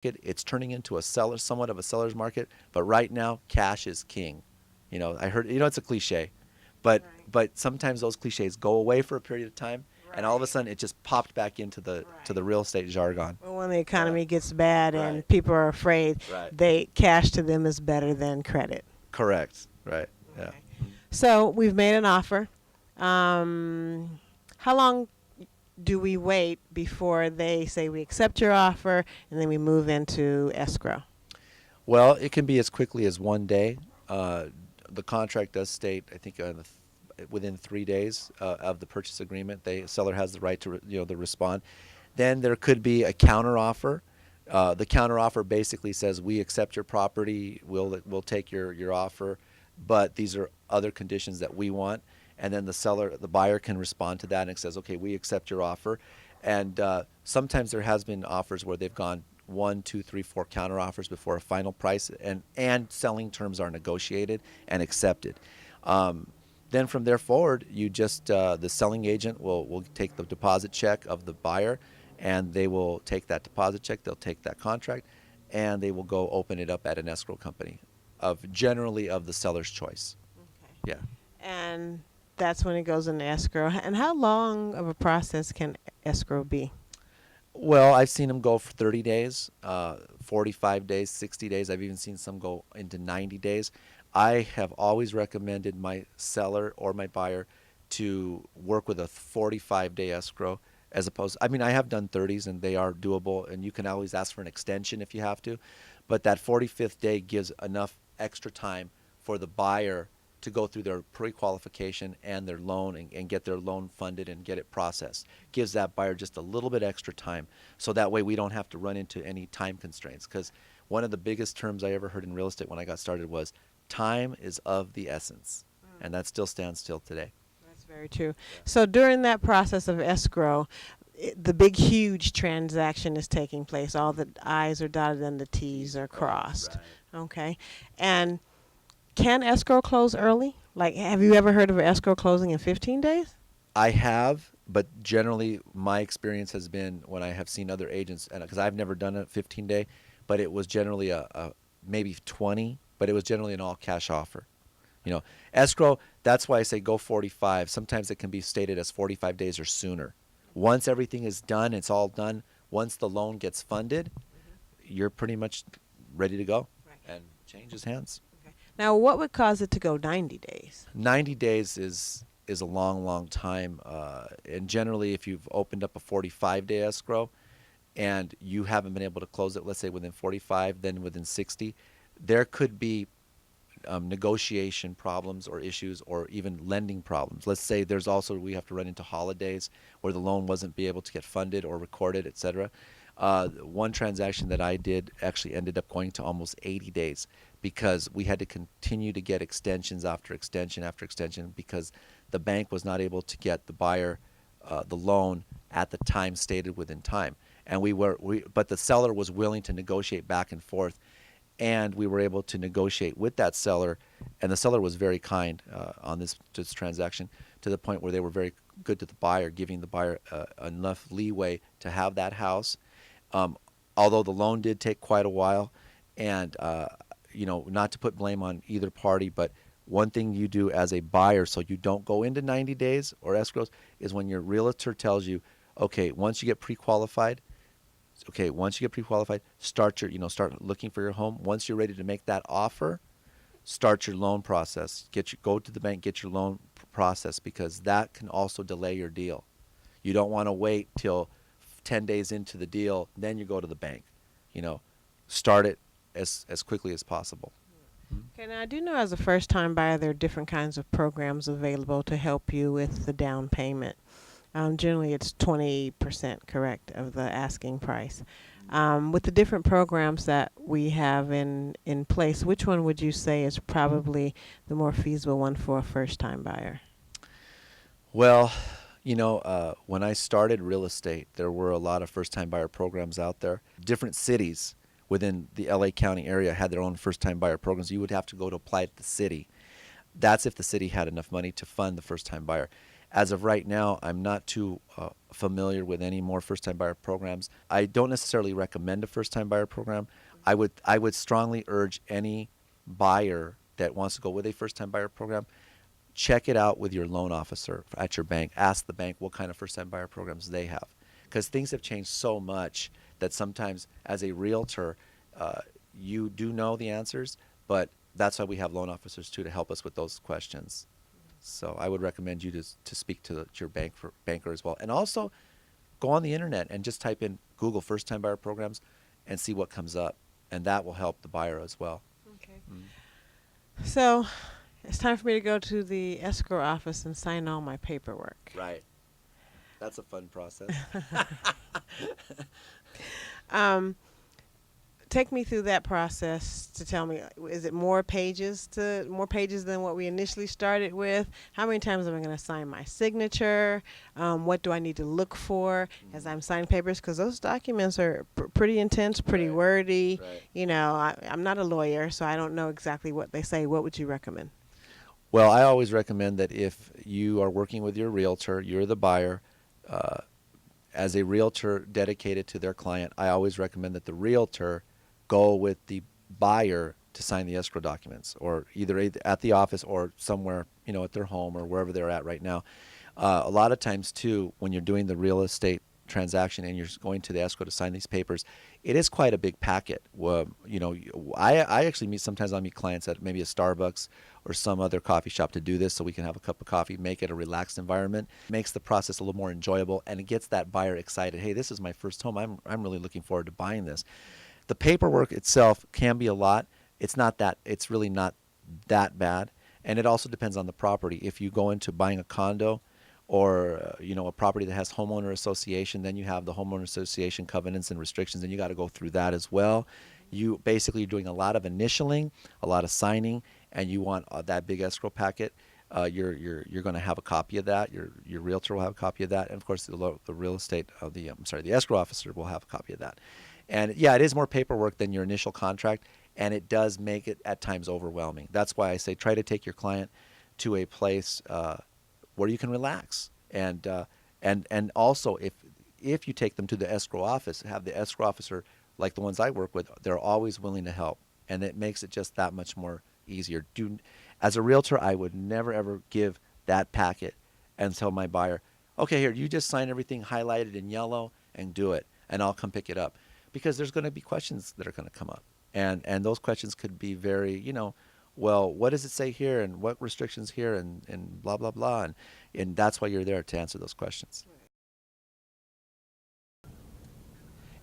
It's turning into a seller, somewhat of a seller's market. But right now, cash is king. I heard, it's a cliche, but Right. sometimes those cliches go away for a period of time, and all of a Right. sudden it just popped back into the Right. real estate jargon. Well, when the Yeah. economy gets bad Right. and people are afraid, Right. they cash to them is better than credit. Correct. Right. Yeah. Okay. So we've made an offer. Um, how long do we wait before they say we accept your offer and then we move into escrow? Well, it can be as quickly as one day. Uh, the contract does state, I think, within 3 days of the purchase agreement, the seller has the right to to respond. Then there could be a counter offer. The counter offer basically says we accept your property, we'll take your offer, but these are other conditions that we want. And then the buyer can respond to that and it says, okay, we accept your offer. And sometimes there has been offers where they've gone one, two, three, four counter offers before a final price, and selling terms are negotiated and accepted. Um, then from there forward, the selling agent will take the deposit check of the buyer, and they will take that deposit check, they'll take that contract, and they will go open it up at an escrow company, generally of the seller's choice. Okay. Yeah. And that's when it goes into escrow. And how long of a process can escrow be? Well, I've seen them go for 30 days, 45 days, 60 days. I've even seen some go into 90 days. I have always recommended my seller or my buyer to work with a 45-day escrow as opposed. I mean, I have done 30s and they are doable, and you can always ask for an extension if you have to. But that 45th day gives enough extra time for the buyer to go through their pre-qualification and their loan, and get their loan funded and get it processed. Gives that buyer just a little bit extra time, so that way we don't have to run into any time constraints. Because one of the biggest terms I ever heard in real estate when I got started was time is of the essence, and that still stands still today. That's very true. So during that process of escrow, the big, huge transaction is taking place. All the I's are dotted and the T's are crossed. Okay. And can escrow close early? Like, have you ever heard of an escrow closing in 15 days? I have, but generally my experience has been when I have seen other agents, and because I've never done a 15-day, but it was generally a maybe 20, but it was generally an all cash offer. Escrow, that's why I say go 45. Sometimes it can be stated as 45 days or sooner. Once everything is done, it's all done. Once the loan gets funded, you're pretty much ready to go Right. and changes hands. Okay. Now, what would cause it to go 90 days? 90 days is a long, long time. And generally, if you've opened up a 45-day escrow and you haven't been able to close it, let's say within 45, then within 60, there could be negotiation problems or issues, or even lending problems. Let's say we have to run into holidays where the loan wasn't be able to get funded or recorded, etc. One transaction that I did actually ended up going to almost 80 days because we had to continue to get extensions after extension after extension because the bank was not able to get the buyer the loan at the time stated within time. And but the seller was willing to negotiate back and forth, and we were able to negotiate with that seller, and the seller was very kind on this transaction, to the point where they were very good to the buyer, giving the buyer enough leeway to have that house. Although the loan did take quite a while, and not to put blame on either party, but one thing you do as a buyer so you don't go into 90 days or escrows is when your realtor tells you, okay, once you get pre-qualified, start looking for your home. Once you're ready to make that offer, start your loan process. Go to the bank, get your loan process, because that can also delay your deal. You don't want to wait till 10 days into the deal, then you go to the bank. Start it as quickly as possible. Okay, now I do know as a first time buyer, there are different kinds of programs available to help you with the down payment. Generally, it's 20%, correct, of the asking price. With the different programs that we have in place, which one would you say is probably the more feasible one for a first time buyer? Well, when I started real estate, there were a lot of first-time buyer programs out there. Different cities within the L.A. County area had their own first-time buyer programs. You would have to go to apply at the city. That's if the city had enough money to fund the first-time buyer. As of right now, I'm not too familiar with any more first-time buyer programs. I don't necessarily recommend a first-time buyer program. I would strongly urge any buyer that wants to go with a first-time buyer program, check it out with your loan officer at your bank. Ask the bank what kind of first-time buyer programs they have, because things have changed so much that sometimes as a realtor, you do know the answers, but that's why we have loan officers too, to help us with those questions. So I would recommend you to speak to your banker as well. And also go on the internet and just type in Google first-time buyer programs and see what comes up. And that will help the buyer as well. Okay. Mm. So it's time for me to go to the escrow office and sign all my paperwork. Right. That's a fun process. Um, Take me through that process to tell me, is it more pages than what we initially started with? How many times am I going to sign my signature? What do I need to look for as I'm signing papers? Because those documents are pretty intense, pretty Right. wordy. Right. You know, I'm not a lawyer, so I don't know exactly what they say. What would you recommend? Well, I always recommend that if you are working with your realtor, you're the buyer, as a realtor dedicated to their client, I always recommend that the realtor go with the buyer to sign the escrow documents, or either at the office or somewhere, at their home or wherever they're at right now. A lot of times too, when you're doing the real estate transaction and you're going to the escrow to sign these papers, it is quite a big packet. I actually sometimes I'll meet clients at maybe a Starbucks or some other coffee shop to do this, so we can have a cup of coffee, make it a relaxed environment. Makes the process a little more enjoyable, and it gets that buyer excited. Hey, this is my first home. I'm really looking forward to buying this. The paperwork itself can be a lot. It's really not that bad. And it also depends on the property. If you go into buying a condo or a property that has homeowner association, then you have the homeowner association covenants and restrictions, and you got to go through that as well. You're doing a lot of initialing, a lot of signing, and you want that big escrow packet. You're going to have a copy of that. Your realtor will have a copy of that, and of course the escrow officer will have a copy of that. And yeah, it is more paperwork than your initial contract, and it does make it at times overwhelming. That's why I say try to take your client to a place where you can relax, and also if you take them to the escrow office, have the escrow officer, like the ones I work with, they're always willing to help, and it makes it just that much more easier. As a realtor, I would never ever give that packet and tell my buyer, okay, here, you just sign everything highlighted in yellow and do it, and I'll come pick it up. Because there's going to be questions that are going to come up. And those questions could be very, well, what does it say here, and what restrictions here, and blah, blah, blah. And that's why you're there, to answer those questions.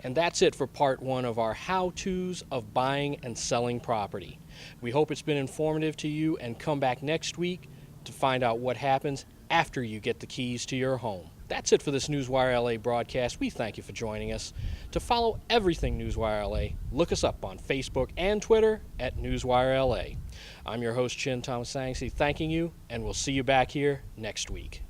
And that's it for part one of our how-tos of buying and selling property. We hope it's been informative to you, and come back next week to find out what happens after you get the keys to your home. That's it for this Newswire L.A. broadcast. We thank you for joining us. To follow everything Newswire L.A., look us up on Facebook and Twitter at Newswire L.A. I'm your host, Chin Thomas Sangsi, thanking you, and we'll see you back here next week.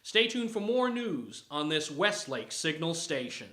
Stay tuned for more news on this Westlake Signal station.